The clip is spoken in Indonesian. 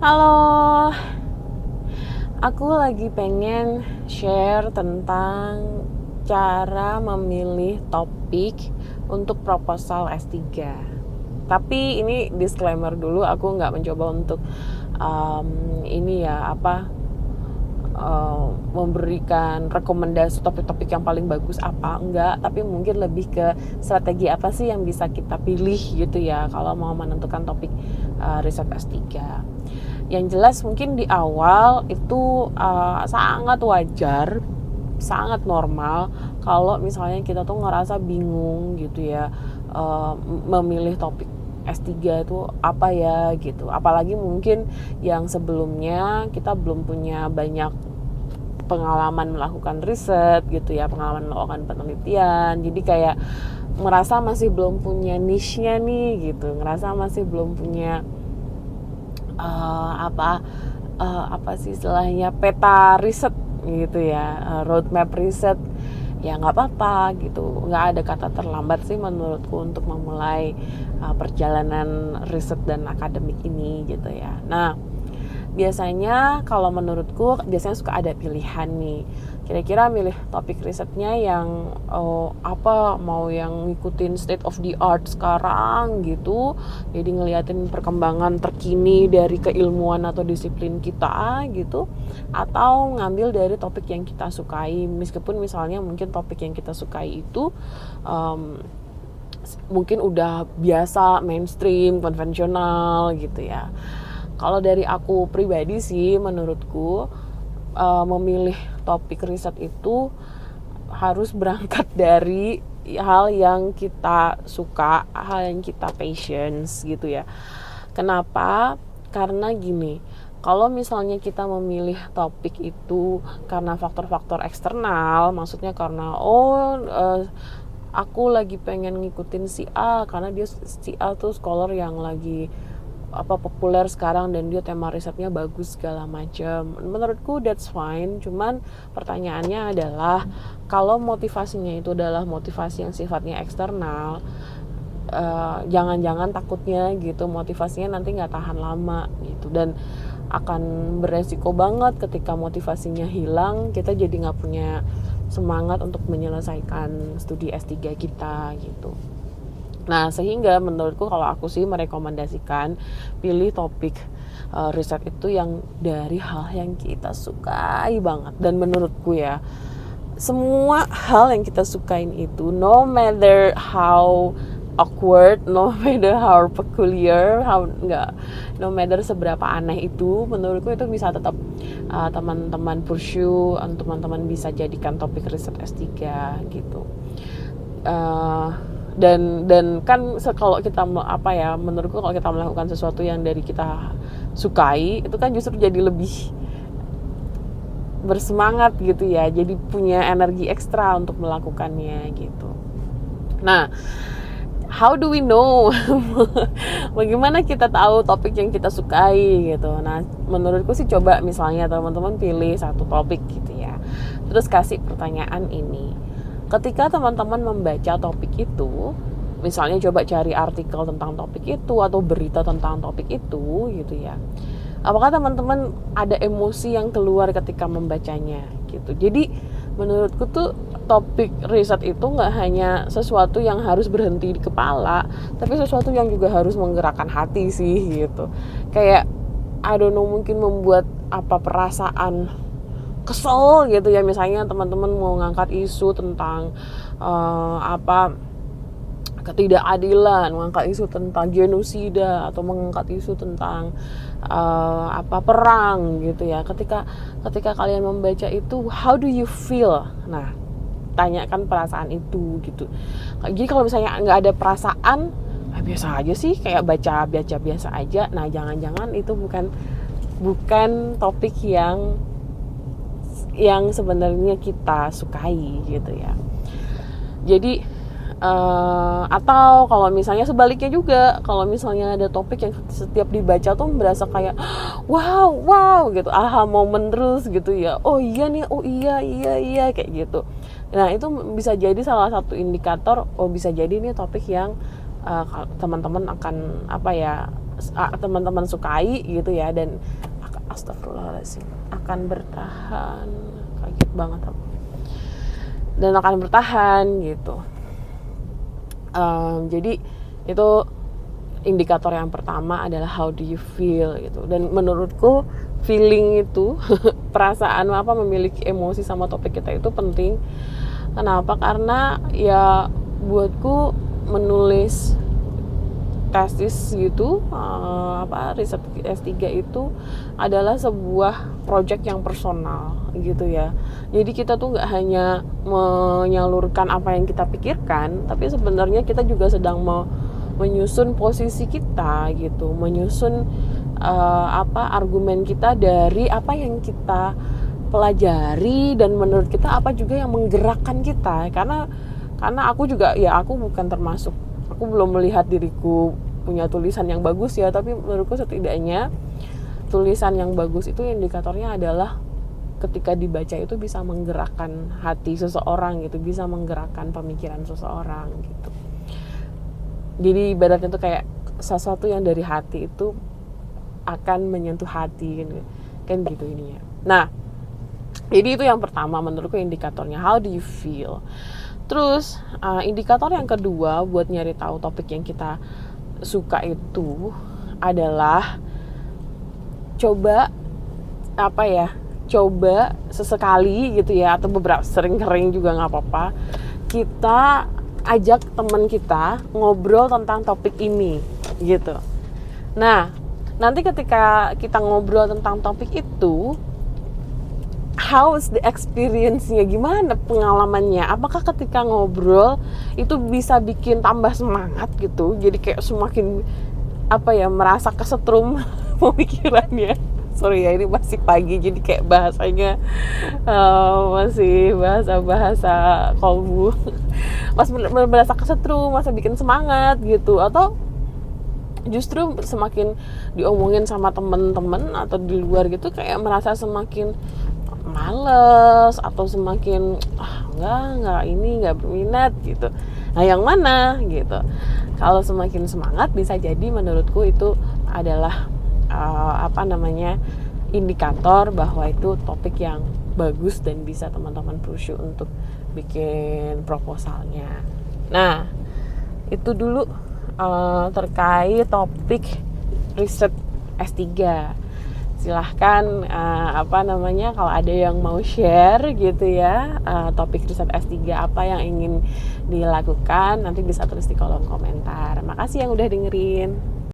Halo, aku lagi pengen share tentang cara memilih topik untuk proposal S3. Tapi ini disclaimer dulu, aku nggak mencoba untuk memberikan rekomendasi topik-topik yang paling bagus apa enggak, tapi mungkin lebih ke strategi apa sih yang bisa kita pilih gitu ya kalau mau menentukan topik riset S3. Yang jelas mungkin di awal itu sangat wajar, sangat normal kalau misalnya kita tuh ngerasa bingung gitu ya, memilih topik S3 itu apa ya gitu. Apalagi mungkin yang sebelumnya kita belum punya banyak pengalaman melakukan riset gitu ya, pengalaman melakukan penelitian. Jadi kayak ngerasa masih belum punya niche-nya nih gitu, ngerasa masih belum punya apa sih istilahnya, peta riset gitu ya, roadmap riset. Ya nggak apa-apa gitu, nggak ada kata terlambat sih menurutku untuk memulai perjalanan riset dan akademik ini gitu ya. Nah, biasanya kalau menurutku biasanya suka ada pilihan nih, kira-kira milih topik risetnya yang mau yang ngikutin state of the art sekarang gitu, jadi ngeliatin perkembangan terkini dari keilmuan atau disiplin kita gitu, atau ngambil dari topik yang kita sukai, meskipun misalnya mungkin topik yang kita sukai itu mungkin udah biasa, mainstream, konvensional gitu ya. Kalau dari aku pribadi sih, menurutku memilih topik riset itu harus berangkat dari hal yang kita suka, hal yang kita passions gitu ya. Kenapa? Karena gini, kalau misalnya kita memilih topik itu karena faktor-faktor eksternal, maksudnya karena aku lagi pengen ngikutin si A karena dia si A tuh scholar yang lagi populer sekarang dan dia tema risetnya bagus segala macam. Menurutku that's fine. Cuman pertanyaannya adalah kalau motivasinya itu adalah motivasi yang sifatnya eksternal, jangan-jangan takutnya gitu motivasinya nanti nggak tahan lama gitu, dan akan beresiko banget ketika motivasinya hilang, kita jadi nggak punya semangat untuk menyelesaikan studi S3 kita gitu. Nah, sehingga menurutku kalau aku sih merekomendasikan pilih topik riset itu yang dari hal yang kita sukai banget. Dan menurutku ya, semua hal yang kita sukain itu, no matter how awkward, no matter how peculiar, no matter seberapa aneh itu, menurutku itu bisa tetap teman-teman pursue, teman-teman bisa jadikan topik riset S3 gitu. Dan kan kalau kita menurutku kalau kita melakukan sesuatu yang dari kita sukai, itu kan justru jadi lebih bersemangat gitu ya, jadi punya energi ekstra untuk melakukannya gitu. Nah, how do we know? Bagaimana kita tahu topik yang kita sukai gitu? Nah, menurutku sih coba misalnya teman-teman pilih satu topik gitu ya, terus kasih pertanyaan ini. Ketika teman-teman membaca topik itu, misalnya coba cari artikel tentang topik itu atau berita tentang topik itu gitu ya, apakah teman-teman ada emosi yang keluar ketika membacanya gitu. Jadi menurutku tuh topik riset itu nggak hanya sesuatu yang harus berhenti di kepala, tapi sesuatu yang juga harus menggerakkan hati sih gitu. Kayak I don't know, mungkin membuat perasaan kesel gitu ya, misalnya teman-teman mau ngangkat isu tentang ketidakadilan, mengangkat isu tentang genosida, atau mengangkat isu tentang perang gitu ya. Ketika kalian membaca itu, how do you feel? Nah, tanyakan perasaan itu gitu. Jadi kalau misalnya nggak ada perasaan, biasa aja sih, kayak baca biasa aja. Nah, jangan-jangan itu bukan topik yang sebenarnya kita sukai gitu ya. Jadi atau kalau misalnya sebaliknya juga, kalau misalnya ada topik yang setiap dibaca tuh berasa kayak wow gitu, aha moment terus gitu ya, oh iya nih, oh iya kayak gitu. Nah, itu bisa jadi salah satu indikator, bisa jadi nih topik yang teman-teman akan teman-teman sukai gitu ya, dan astagfirullahaladzim, akan bertahan, kaget banget aku, dan akan bertahan gitu. Jadi itu indikator yang pertama adalah how do you feel gitu. Dan menurutku feeling itu perasaan memiliki emosi sama topik kita itu penting. Kenapa? Karena ya buatku menulis tesis gitu, riset S3 itu adalah sebuah project yang personal gitu ya. Jadi kita tuh nggak hanya menyalurkan apa yang kita pikirkan, tapi sebenarnya kita juga sedang menyusun posisi kita gitu, menyusun argumen kita dari apa yang kita pelajari, dan menurut kita apa juga yang menggerakkan kita. Karena aku juga ya, aku bukan termasuk, aku belum melihat diriku punya tulisan yang bagus ya, tapi menurutku setidaknya tulisan yang bagus itu indikatornya adalah ketika dibaca itu bisa menggerakkan hati seseorang gitu, bisa menggerakkan pemikiran seseorang gitu. Jadi ibaratnya tuh kayak sesuatu yang dari hati itu akan menyentuh hati kan gitu ininya. Nah, jadi itu yang pertama menurutku indikatornya, how do you feel. Terus indikator yang kedua buat nyari tahu topik yang kita suka itu adalah coba sesekali gitu ya, atau beberapa sering juga nggak apa-apa, kita ajak teman kita ngobrol tentang topik ini gitu. Nah, nanti ketika kita ngobrol tentang topik itu, how is the experience-nya, gimana pengalamannya, apakah ketika ngobrol itu bisa bikin tambah semangat gitu, jadi kayak semakin merasa kesetrum pemikirannya. Sorry ya, ini masih pagi jadi kayak bahasanya masih bahasa kolbu. Mas merasa kesetrum, masa bikin semangat gitu, atau justru semakin diomongin sama temen-temen atau di luar gitu kayak merasa semakin males, atau semakin nggak berminat gitu. Nah, yang mana gitu? Kalau semakin semangat, bisa jadi menurutku itu adalah indikator bahwa itu topik yang bagus dan bisa teman-teman pursue untuk bikin proposalnya. Nah, itu dulu terkait topik riset S3. Silahkan kalau ada yang mau share gitu ya, topik riset S3 apa yang ingin dilakukan, nanti bisa tulis di kolom komentar. Makasih yang udah dengerin.